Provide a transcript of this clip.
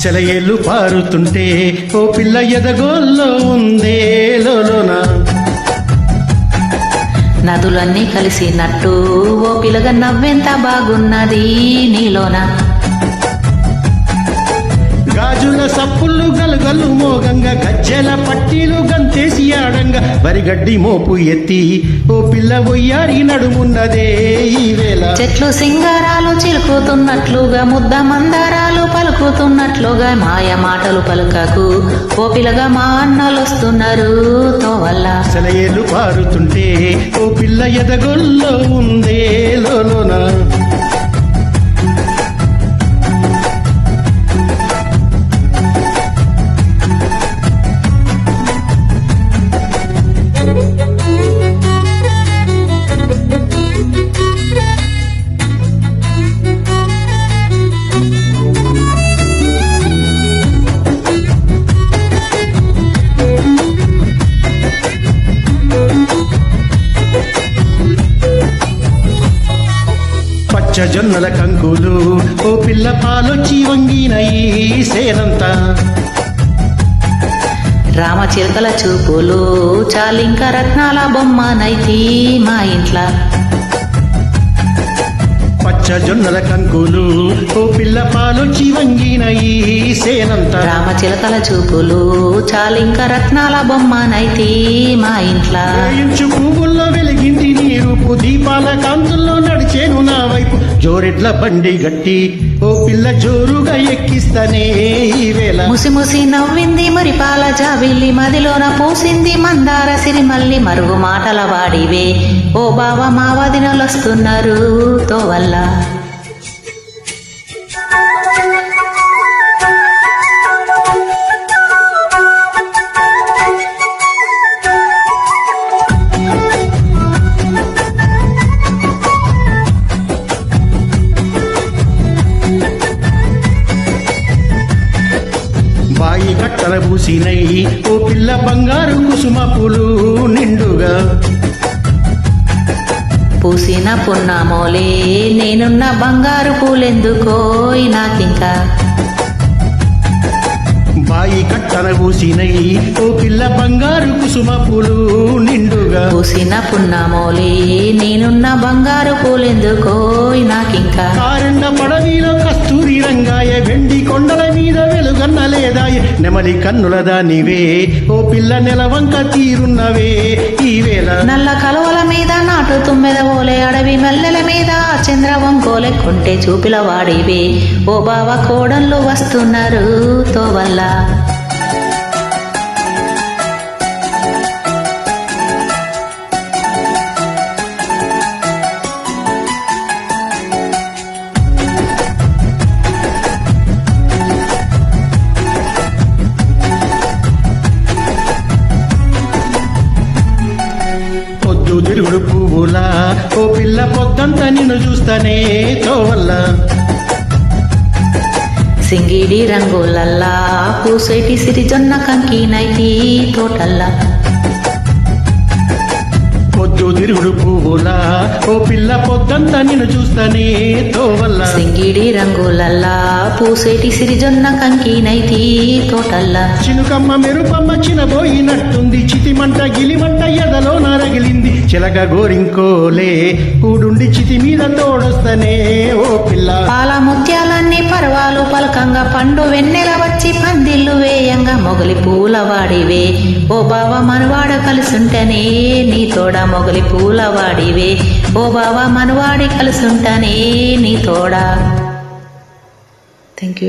సెలయేళ్ళు పారుతుంటే ఓ పిల్ల ఎదగోల్లో ఉందే లోన. నదులన్నీ కలిసినట్టు ఓ పిల్లగ నవ్వెంత బాగున్నది నీలోన. గాజుల సప్పుళ్ళు గలుగలు మోగంగా గజ్జెల పట్టీలు గంతేసి ఆడంగా వరిగడ్డి మోపు ఎత్తి ఓ పిల్ల ఒయ్యారి నడుమున్నదే ఈ వేళ. చెట్లు సింగారాలు చిలుకుతున్నట్లుగా ముద్ద మందారాలు పలుకుతున్నట్లుగా మాయ మాటలు పలుకకు ఓ పిల్లగా మా అన్నలొస్తున్నారు తోవల్ల. సెలయేళ్ళు పారుతుంటే ఓ పిల్ల ఎదగొల్లో ఉందే లోన. పచ్చజొన్నల కంకులు ఓ పిల్ల పాలొచ్చి వంగినయి సేనంతా. రామచిలకల చూపులు చాలింక రత్నాల బొమ్మనైతి మా ఇంట్ల. పచ్చజొన్నల కంకులు ఓ పిల్ల పాలొచ్చి వంగినయి సేనంతా. రామచిలకల చూపులు చాలింక రత్నాల బొమ్మనైతి మా ఇంట్ల. ఇంచు పువ్వుల్లో వెలిగింది నీ రూపు దీపాల కాంతుల్లో నడిచేను నా వైపు. జోరెడ్ల బండి గట్టి ఓ పిల్ల జోరుగా ఎక్కిస్తనే ఈ వేళ. ముసి ముసి నవ్వింది మరి పాల జాబిల్లి మదిలోన పూసింది మందార సిరిమల్లి మరుగు మాటల వాడివే ఓ బావ మా వదినలొస్తున్నారు తోవల్ల. బాయి కట్టల పూసినై ఓ పిల్ల బంగారు కుసుమ పూలు నిండుగా. పూసిన పున్నామోలే నేనున్న బంగారు పూలెందుకోయ్ నాకింకా. బాయి కట్టన పూసినై ఓ పిల్ల బంగారు కుసుమ పూలు నిండుగా. పూసిన పున్నామోలే నేనున్న బంగారు పూలెందుకోయ్ నాకింకా. కారెండ పడవిలో కస్తూరి రంగాయ వెండి కొండల మీద వెలుగన్న లేదాయ. నెమలి కన్నుల దానివే ఓ పిల్ల నెలవంక తీరున్నవే ఈ వేళ. నల్ల కలువల మీద నాటు తుమ్మెద ఓలే అడవి మల్లెల మీద చంద్రవంకోలే కొంటే చూపిల వాడివే ఓ బావ కోడళ్ళు వస్తున్నారు తోవల్ల. పొద్దు తిరుగుడు పువ్వులా ఓ పిల్ల పొద్దంతా నిన్ను చూస్తానే తోవల్ల. సింగిడి రంగులల్లా పూసేటి సిరిజొన్న కంకినైతి తోటల్లా. పొద్దు తిరుగుడు పువ్వులా ఓ పిల్ల పొద్దంతా నిన్ను చూస్తానే తోవల్ల. సింగిడి రంగులల్లా పూసేటి సిరిజొన్న కంకినైతి తోటల్లా. చినుకమ్మ మెరుపమ్మ చినబోయినట్టుంది చితిమంట గిలిమంట ఎదలో నరగిలింది. చిలక గోరింకోలే కూడుండి చితి మీద తోడొస్తనే ఓ పిల్ల. పాల ముత్యాలన్నీ పర్వాలు పలకంగా పండు వెన్నెల వచ్చి పందిళ్ళు వేయంగా మొగలి పూల వాడివే ఓ బావ మనవాడ కలిసుంటనే నీ తోడ. మొగలి పూల వాడివే ఓ బావ మనవాడి కలిసుంటనే నీ తోడ. Thank you.